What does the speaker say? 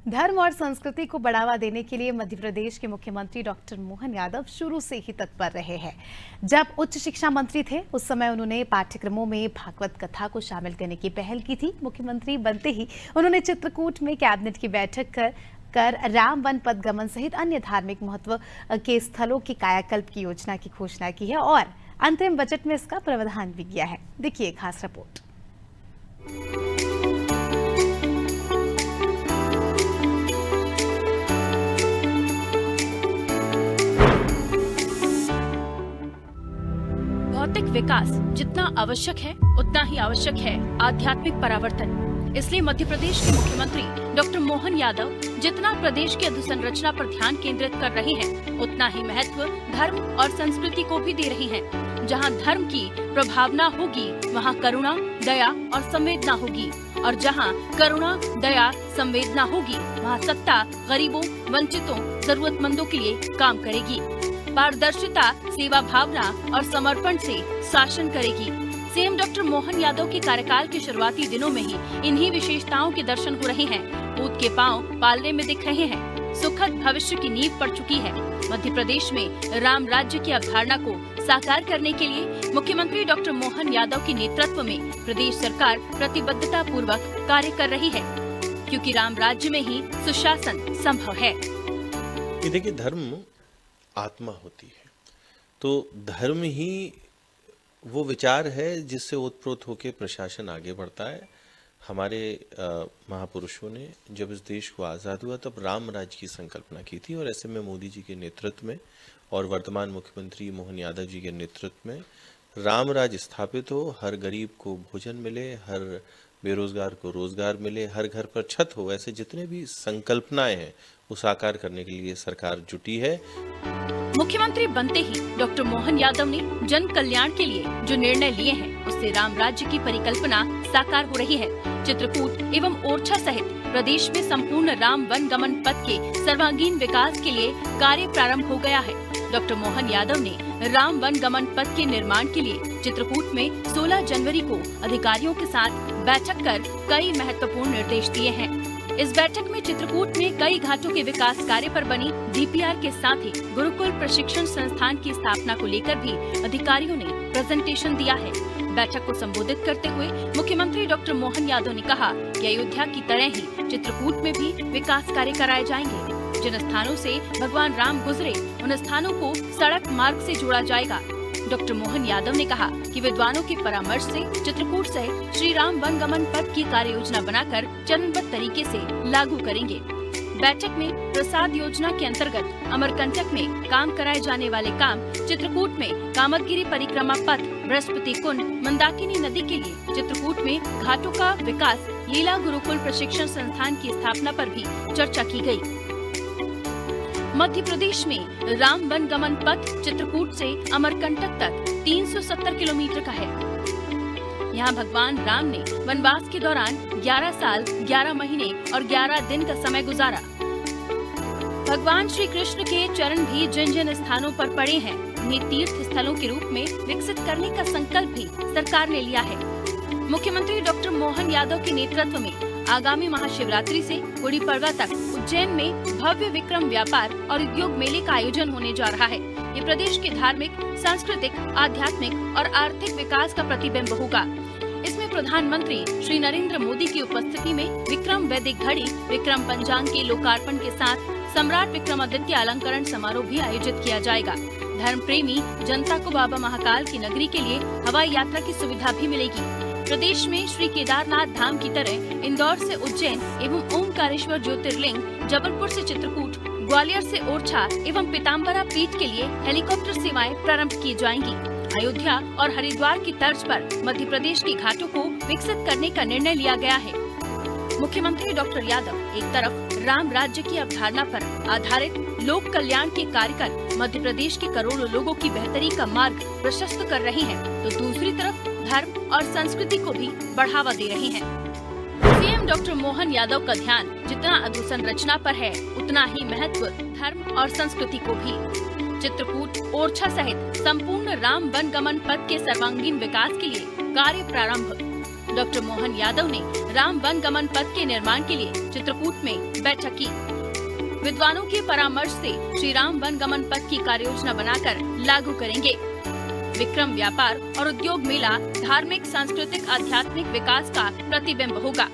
धर्म और संस्कृति को बढ़ावा देने के लिए मध्य प्रदेश के मुख्यमंत्री डॉक्टर मोहन यादव शुरू से ही तत्पर रहे हैं। जब उच्च शिक्षा मंत्री थे उस समय उन्होंने पाठ्यक्रमों में भागवत कथा को शामिल करने की पहल की थी। मुख्यमंत्री बनते ही उन्होंने चित्रकूट में कैबिनेट की बैठक कर राम वन पदगमन सहित अन्य धार्मिक महत्व के स्थलों की कायाकल्प की योजना की घोषणा की है और अंतरिम बजट में इसका प्रावधान भी किया है। देखिए खास रिपोर्ट। भौतिक विकास जितना आवश्यक है उतना ही आवश्यक है आध्यात्मिक परावर्तन। इसलिए मध्य प्रदेश के मुख्यमंत्री डॉक्टर मोहन यादव जितना प्रदेश की अधोसंरचना पर ध्यान केंद्रित कर रहे हैं उतना ही महत्व धर्म और संस्कृति को भी दे रहे हैं। जहां धर्म की प्रभावना होगी वहां करुणा, दया और संवेदना होगी और जहां करुणा, दया, संवेदना होगी वहां सत्ता गरीबों, वंचितों, जरूरतमंदों के लिए काम करेगी। पारदर्शिता, सेवा भावना और समर्पण से शासन करेगी। सीएम डॉक्टर मोहन यादव के कार्यकाल के शुरुआती दिनों में ही इन्हीं विशेषताओं के दर्शन हो रहे हैं। ऊंट के पांव पालने में दिख रहे हैं। सुखद भविष्य की नींव पड़ चुकी है। मध्य प्रदेश में राम राज्य की अवधारणा को साकार करने के लिए मुख्यमंत्री डॉक्टर मोहन यादव के नेतृत्व में प्रदेश सरकार प्रतिबद्धता पूर्वक कार्य कर रही है, क्योंकि राम राज्य में ही सुशासन संभव है। ये देखिए, धर्म आत्मा होती है, तो धर्म ही वो विचार है जिससे ओतप्रोत होकर प्रशासन आगे बढ़ता है। हमारे महापुरुषों ने जब इस देश को आज़ाद हुआ तब राम राज्य की संकल्पना की थी और ऐसे में मोदी जी के नेतृत्व में और वर्तमान मुख्यमंत्री मोहन यादव जी के नेतृत्व में राम राज्य स्थापित हो, हर गरीब को भोजन मिले, हर बेरोजगार को रोजगार मिले, हर घर पर छत हो, ऐसे जितने भी संकल्पनाएं हैं वो साकार करने के लिए सरकार जुटी है। मुख्यमंत्री बनते ही डॉक्टर मोहन यादव ने जन कल्याण के लिए जो निर्णय लिए हैं उससे राम राज्य की परिकल्पना साकार हो रही है। चित्रकूट एवं ओरछा सहित प्रदेश में संपूर्ण राम वन गमन पथ के सर्वांगीण विकास के लिए कार्य प्रारंभ हो गया है। डॉक्टर मोहन यादव ने राम वन गमन पथ के निर्माण के लिए चित्रकूट में 16 जनवरी को अधिकारियों के साथ बैठक कर कई महत्वपूर्ण निर्देश दिए हैं। इस बैठक में चित्रकूट में कई घाटों के विकास कार्य पर बनी डीपीआर के साथ ही गुरुकुल प्रशिक्षण संस्थान की स्थापना को लेकर भी अधिकारियों ने प्रेजेंटेशन दिया है। बैठक को संबोधित करते हुए मुख्यमंत्री डॉक्टर मोहन यादव ने कहा कि अयोध्या की तरह ही चित्रकूट में भी विकास कार्य कराए जाएंगे। जिन स्थानों से भगवान राम गुजरे उन स्थानों को सड़क मार्ग से जोड़ा जाएगा। डॉक्टर मोहन यादव ने कहा कि विद्वानों के परामर्श से चित्रकूट सहित श्री राम वन गमन पथ की कार्य योजना बनाकर चरणबद्ध तरीके से लागू करेंगे। बैठक में प्रसाद योजना के अंतर्गत अमरकंटक में काम कराए जाने वाले काम, चित्रकूट में कामतगिरी परिक्रमा पथ, बृहस्पति कुंड, मंदाकिनी नदी के लिए चित्रकूट में घाटों का विकास, लीला गुरुकुल प्रशिक्षण संस्थान की स्थापना पर भी चर्चा की गयी। मध्य प्रदेश में राम वन गमन पथ चित्रकूट से अमरकंटक तक 370 किलोमीटर का है। यहाँ भगवान राम ने वनवास के दौरान 11 साल, 11 महीने और 11 दिन का समय गुजारा। भगवान श्री कृष्ण के चरण भी जिन जिन स्थानों पर पड़े हैं उन्हें तीर्थ स्थलों के रूप में विकसित करने का संकल्प भी सरकार ने लिया है। मुख्यमंत्री डॉक्टर मोहन यादव के नेतृत्व में आगामी महाशिवरात्रि से गुड़ी पड़वा तक उज्जैन में भव्य विक्रम व्यापार और उद्योग मेले का आयोजन होने जा रहा है। ये प्रदेश के धार्मिक, सांस्कृतिक, आध्यात्मिक और आर्थिक विकास का प्रतिबिंब होगा। इसमें प्रधानमंत्री श्री नरेंद्र मोदी की उपस्थिति में विक्रम वैदिक घड़ी, विक्रम पंचांग के लोकार्पण के साथ सम्राट विक्रमादित्य अलंकरण समारोह भी आयोजित किया जाएगा। धर्म प्रेमी जनता को बाबा महाकाल की नगरी के लिए हवाई यात्रा की सुविधा भी मिलेगी। प्रदेश में श्री केदारनाथ धाम की तरह इंदौर से उज्जैन एवं ओमकारेश्वर ज्योतिर्लिंग, जबलपुर से चित्रकूट, ग्वालियर से ओरछा एवं पीताम्बरा पीठ के लिए हेलीकॉप्टर सेवाएं प्रारंभ की जाएंगी। अयोध्या और हरिद्वार की तर्ज पर मध्य प्रदेश के घाटों को विकसित करने का निर्णय लिया गया है। मुख्यमंत्री डॉक्टर यादव एक तरफ राम राज्य की अवधारणा पर आधारित लोक कल्याण के कार्य कर मध्य प्रदेश के करोड़ों लोगों की बेहतरी का मार्ग प्रशस्त कर रहे हैं, तो दूसरी तरफ धर्म और संस्कृति को भी बढ़ावा दे रहे हैं। सीएम डॉक्टर मोहन यादव का ध्यान जितना अधोसंरचना पर है उतना ही महत्व धर्म और संस्कृति को भी। चित्रकूट, ओरछा सहित संपूर्ण राम वन गमन पथ के सर्वांगीण विकास के लिए कार्य प्रारंभ। डॉक्टर मोहन यादव ने राम वन गमन पथ के निर्माण के लिए चित्रकूट में बैठक की। विद्वानों के परामर्श से श्री राम वन गमन पथ की कार्ययोजना बनाकर लागू करेंगे। विक्रम व्यापार और उद्योग मेला धार्मिक, सांस्कृतिक, आध्यात्मिक विकास का प्रतिबिंब होगा।